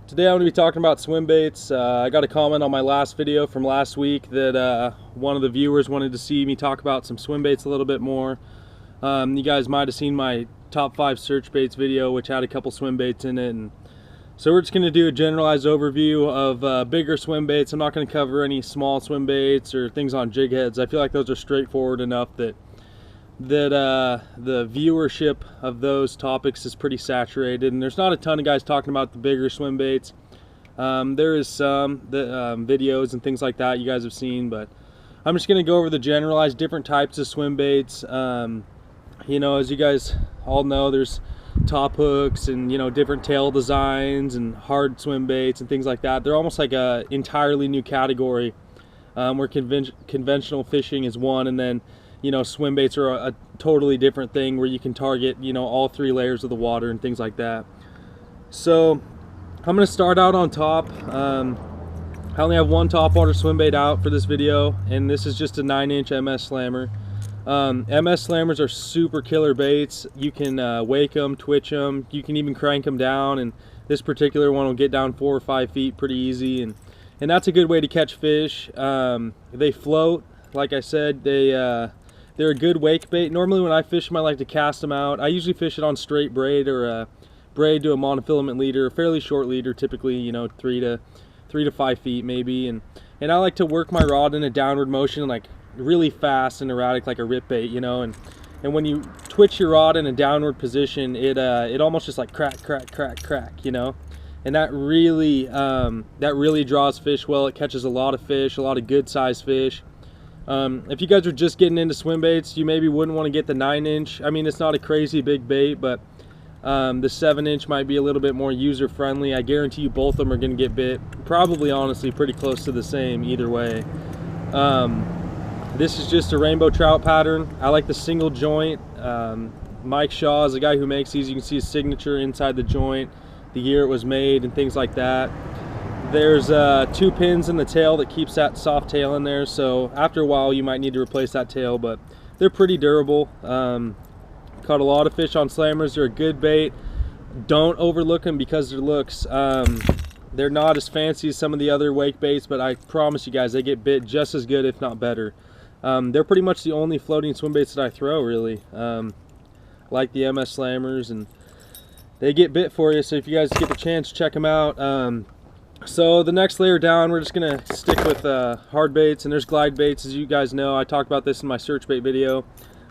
Today I'm going to be talking about swim baits. I got a comment on my last video from last week that one of the viewers wanted to see me talk about some swim baits a little bit more. You guys might have seen my top 5 search baits video, which had a couple swim baits in it. And so we're just going to do a generalized overview of bigger swim baits. I'm not going to cover any small swim baits or things on jig heads. I feel like those are straightforward enough that the viewership of those topics is pretty saturated, and there's not a ton of guys talking about the bigger swim baits. There is some videos and things like that you guys have seen, but I'm just going to go over the generalized different types of swim baits. You know, as you guys all know, there's top hooks and, you know, different tail designs and hard swim baits and things like that. They're almost like a entirely new category, where conventional fishing is one, and then, you know, swim baits are a totally different thing where you can target, you know, all 3 layers of the water and things like that. So I'm going to start out on top. I only have one topwater swim bait out for this video, and this is just a 9-inch MS slammer. MS slammers are super killer baits. You can wake them, twitch them, you can even crank them down, and this particular one will get down 4 or 5 feet pretty easy, and that's a good way to catch fish. They float, like I said. They're a good wake bait. Normally when I fish them, I like to cast them out. I usually fish it on straight braid or a braid to a monofilament leader, a fairly short leader, typically, you know, 3 to 5 feet maybe. And I like to work my rod in a downward motion, like really fast and erratic, like a rip bait, you know. And when you twitch your rod in a downward position, it almost just like crack, crack, crack, crack, you know. And that really draws fish well. It catches a lot of fish, a lot of good sized fish. If you guys are just getting into swim baits, you maybe wouldn't want to get the 9-inch. I mean, it's not a crazy big bait, but the 7-inch might be a little bit more user friendly. I guarantee you both of them are going to get bit, probably honestly pretty close to the same either way. This is just a rainbow trout pattern. I like the single joint. Mike Shaw is the guy who makes these. You can see his signature inside the joint, the year it was made, and things like that. There's 2 pins in the tail that keeps that soft tail in there, so after a while you might need to replace that tail, but they're pretty durable. Caught a lot of fish on slammers. They're a good bait. Don't overlook them because of their looks. They're not as fancy as some of the other wake baits, but I promise you guys, they get bit just as good, if not better. They're pretty much the only floating swim baits that I throw, really. Like the MS slammers, and they get bit for you, so if you guys get the chance, check them out. So the next layer down, we're just gonna stick with hard baits, and there's glide baits. As you guys know, I talked about this in my search bait video.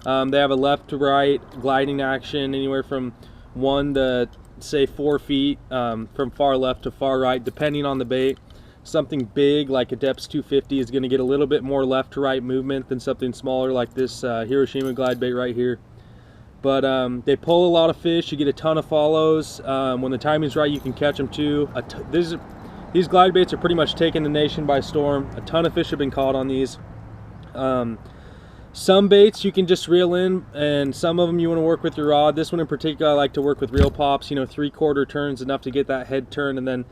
They have a left to right gliding action, anywhere from 1 to say 4 feet, from far left to far right, depending on the bait. Something big like a Depths 250 is gonna get a little bit more left to right movement than something smaller like this Hiroshima glide bait right here. But they pull a lot of fish. You get a ton of follows. When the timing's right, you can catch them too. These glide baits are pretty much taking the nation by storm. A ton of fish have been caught on these. Some baits you can just reel in, and some of them you want to work with your rod. This one in particular, I like to work with reel pops. You know, 3/4 turns, enough to get that head turn, and then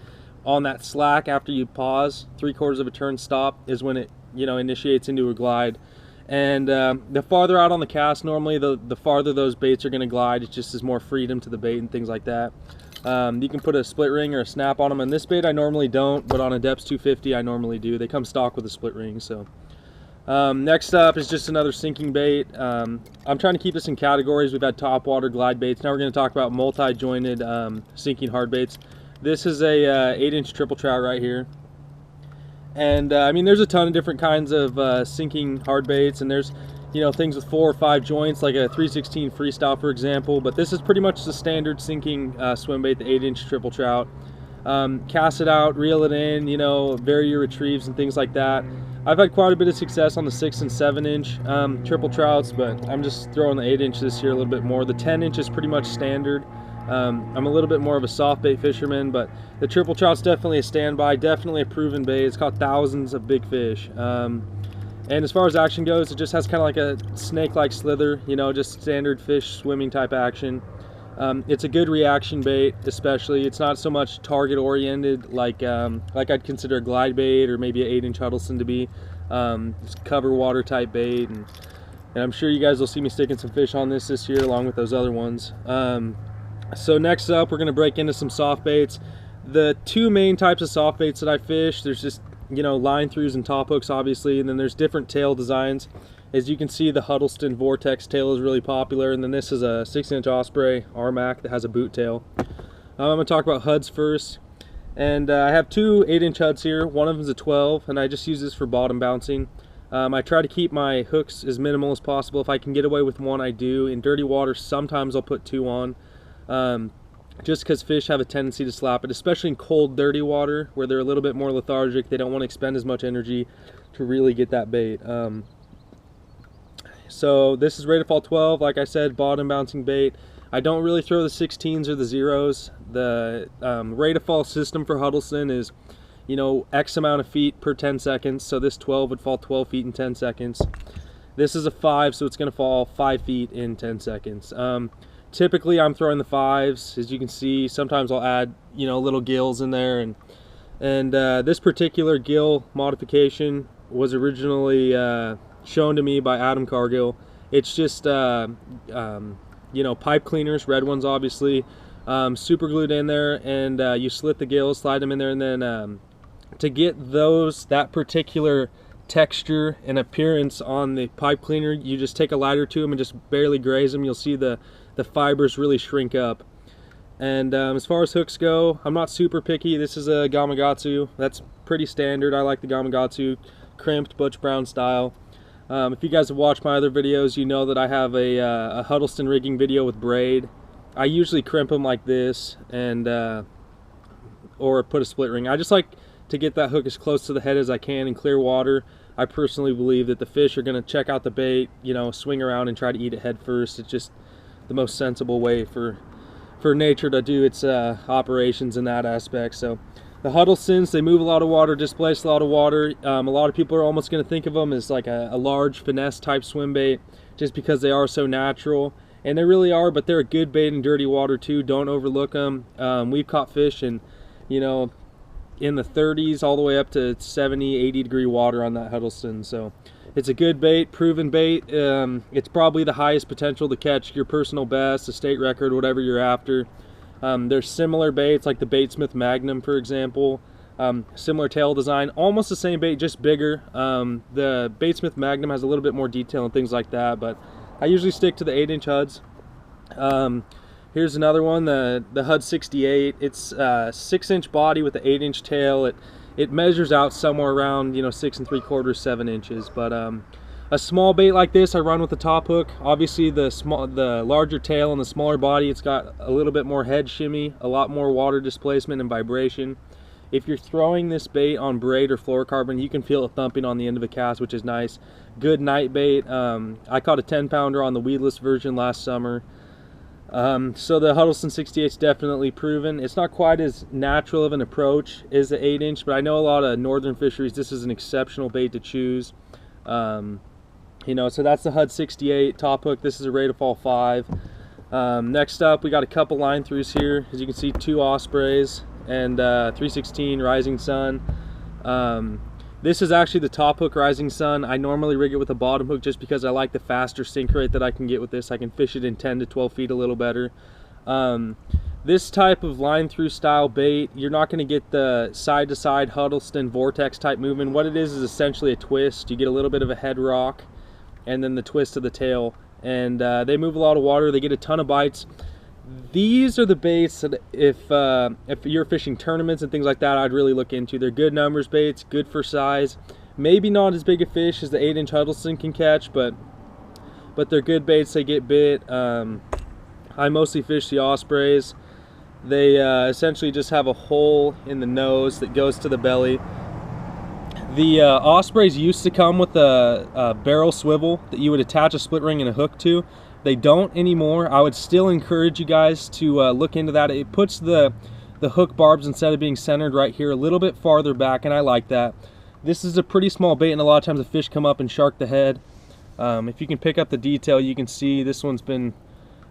on that slack after you pause, 3/4 of a turn stop is when it, you know, initiates into a glide. And the farther out on the cast, normally the farther those baits are going to glide. It just is more freedom to the bait and things like that. You can put a split ring or a snap on them. On this bait I normally don't, but on a Depths 250 I normally do. They come stock with a split ring. So next up is just another sinking bait. I'm trying to keep this in categories. We've had topwater glide baits. Now we're going to talk about multi-jointed sinking hard baits. This is a 8-inch triple trout right here. And I mean, there's a ton of different kinds of sinking hard baits, and there's, you know, things with 4 or 5 joints, like a 3/16 freestyle, for example. But this is pretty much the standard sinking swim bait, the 8-inch triple trout. Cast it out, reel it in, you know, vary your retrieves and things like that. I've had quite a bit of success on the 6 and 7-inch triple trouts, but I'm just throwing the 8-inch this year a little bit more. The 10-inch is pretty much standard. I'm a little bit more of a soft bait fisherman, but the triple trout's definitely a standby, definitely a proven bait. It's caught thousands of big fish. And as far as action goes, it just has kind of like a snake-like slither, you know, just standard fish swimming type action. It's a good reaction bait, especially. It's not so much target oriented like I'd consider a glide bait or maybe an 8-inch Huddleston to be. Just cover water type bait, and I'm sure you guys will see me sticking some fish on this year along with those other ones. So next up, we're going to break into some soft baits. The two main types of soft baits that I fish, there's just, you know, line throughs and top hooks obviously, and then there's different tail designs. As you can see, the Huddleston Vortex tail is really popular, and then this is a 6-inch Osprey RMAC that has a boot tail. I'm going to talk about Huds first, and I have two 8-inch Huds here. One of them is a 12, and I just use this for bottom bouncing. I try to keep my hooks as minimal as possible. If I can get away with one, I do. In dirty water, sometimes I'll put two on, just because fish have a tendency to slap it, especially in cold, dirty water where they're a little bit more lethargic. They don't want to expend as much energy to really get that bait. So this is Rate of Fall 12, like I said, bottom bouncing bait. I don't really throw the 16s or the zeros. The Rate of Fall system for Huddleston is, you know, X amount of feet per 10 seconds. So this 12 would fall 12 feet in 10 seconds. This is a 5, so it's going to fall 5 feet in 10 seconds. Typically I'm throwing the 5s, as you can see. Sometimes I'll add, you know, little gills in there, and this particular gill modification was originally shown to me by Adam Cargill. It's just you know, pipe cleaners, red ones obviously, super glued in there, and you slit the gills, slide them in there, and then to get that particular texture and appearance on the pipe cleaner, you just take a lighter to them and just barely graze them. You'll see the fibers really shrink up. And as far as hooks go, I'm not super picky. This is a Gamakatsu. That's pretty standard. I like the Gamakatsu crimped Butch Brown style. If you guys have watched my other videos, you know that I have a Huddleston rigging video with braid. I usually crimp them like this, and or put a split ring. I just like to get that hook as close to the head as I can in clear water. I personally believe that the fish are going to check out the bait, you know, swing around and try to eat it head first. It's just the most sensible way for nature to do its operations in that aspect. So the Huddlestons, they move a lot of water, displace a lot of water. A lot of people are almost going to think of them as like a large finesse type swim bait, just because they are so natural, and they really are. But they're a good bait in dirty water too. Don't overlook them. We've caught fish in, you know, in the 30s all the way up to 70, 80 degree water on that Huddleston. So it's a good bait, proven bait. It's probably the highest potential to catch your personal best, a state record, whatever you're after. There's similar baits like the Baitsmith Magnum, for example. Similar tail design, almost the same bait, just bigger. The Baitsmith Magnum has a little bit more detail and things like that, but I usually stick to the 8-inch Huds. Here's another one, the Hud 68. It's a 6-inch body with an 8-inch tail. It measures out somewhere around, you know, 6 3/4, 7 inches. But a small bait like this, I run with the top hook. Obviously, the larger tail and the smaller body, it's got a little bit more head shimmy, a lot more water displacement and vibration. If you're throwing this bait on braid or fluorocarbon, you can feel it thumping on the end of a cast, which is nice. Good night bait. I caught a 10-pounder on the weedless version last summer. So the Huddleston 68 is definitely proven. It's not quite as natural of an approach as the 8-inch, but I know a lot of northern fisheries, this is an exceptional bait to choose. You know, so that's the Hud 68 top hook. This is a Rate of Fall 5. Next up, we got a couple line throughs here. As you can see, 2 Ospreys and 316 Rising Sun. This is actually the top hook Rising Sun. I normally rig it with a bottom hook just because I like the faster sink rate that I can get with this. I can fish it in 10 to 12 feet a little better. This type of line through style bait, you're not going to get the side to side Huddleston vortex type movement. What it is essentially a twist. You get a little bit of a head rock and then the twist of the tail, and they move a lot of water. They get a ton of bites. These are the baits that if you're fishing tournaments and things like that, I'd really look into. They're good numbers baits, good for size. Maybe not as big a fish as the 8-inch Huddleston can catch, but they're good baits. They get bit. I mostly fish the Ospreys. They essentially just have a hole in the nose that goes to the belly. The Ospreys used to come with a barrel swivel that you would attach a split ring and a hook to. They don't anymore. I would still encourage you guys to look into that. It puts the hook barbs, instead of being centered right here, a little bit farther back, and I like that. This is a pretty small bait, and a lot of times the fish come up and shark the head. If you can pick up the detail, you can see this one's been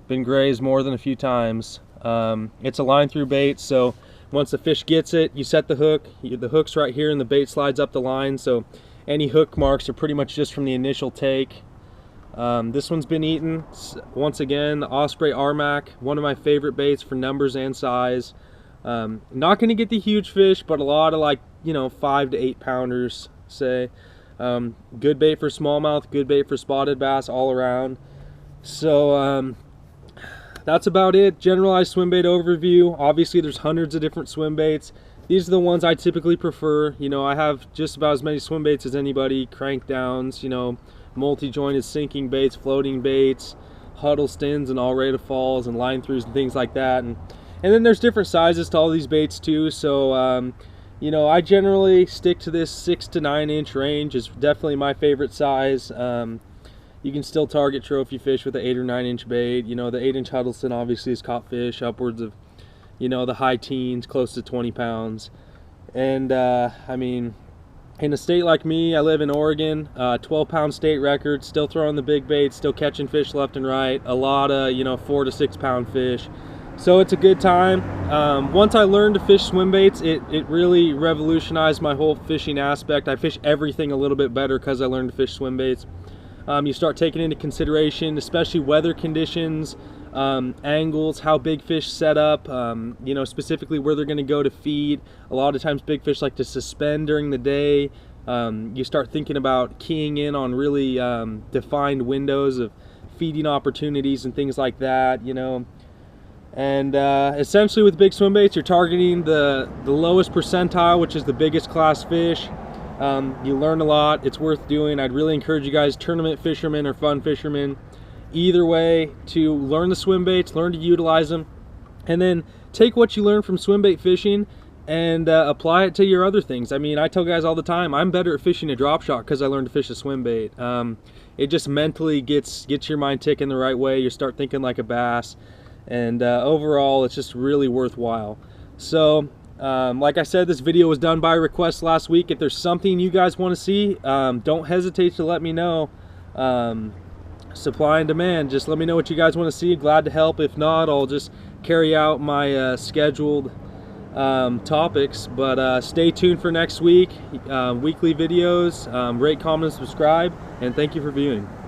grazed more than a few times. It's a line through bait, so once the fish gets it, you set the hook. The hook's right here and the bait slides up the line, so any hook marks are pretty much just from the initial take. This one's been eaten. Once again, the Osprey RMAC, one of my favorite baits for numbers and size. Not going to get the huge fish, but a lot of, like, you know, 5 to 8 pounders, say. Good bait for smallmouth, good bait for spotted bass all around. So that's about it. Generalized swim bait overview. Obviously there's hundreds of different swim baits. These are the ones I typically prefer. You know, I have just about as many swim baits as anybody. Crank downs, you know, multi-jointed sinking baits, floating baits, Huddlestons and all rate of falls and line throughs and things like that. And then there's different sizes to all these baits too. So you know, I generally stick to this 6 to 9 inch range. Is definitely my favorite size. You can still target trophy fish with an 8 or 9 inch bait. You know, the 8 inch Huddleston obviously has caught fish upwards of, you know, the high teens, close to 20 pounds. And I mean, in a state like me, I live in Oregon, 12-pound state record, still throwing the big bait, still catching fish left and right. A lot of, you know, 4 to 6 pound fish. So it's a good time. Once I learned to fish swim baits, it really revolutionized my whole fishing aspect. I fish everything a little bit better because I learned to fish swim baits. You start taking into consideration, especially weather conditions, angles, how big fish set up, you know, specifically where they're going to go to feed. A lot of times big fish like to suspend during the day. You start thinking about keying in on really defined windows of feeding opportunities and things like that, you know. And essentially with big swim baits, you're targeting the lowest percentile, which is the biggest class fish. You learn a lot. It's worth doing. I'd really encourage you guys, tournament fishermen or fun fishermen, either way, to learn the swim baits, learn to utilize them, and then take what you learn from swim bait fishing and apply it to your other things. I mean, I tell guys all the time, I'm better at fishing a drop shot because I learned to fish a swim bait. It just mentally gets your mind ticking the right way. You start thinking like a bass, and overall it's just really worthwhile. So like I said, this video was done by request last week. If there's something you guys want to see, don't hesitate to let me know. Supply and demand, just let me know what you guys want to see. Glad to help. If not, I'll just carry out my scheduled topics. But stay tuned for next week. Weekly videos. Rate, comment, and subscribe, and thank you for viewing.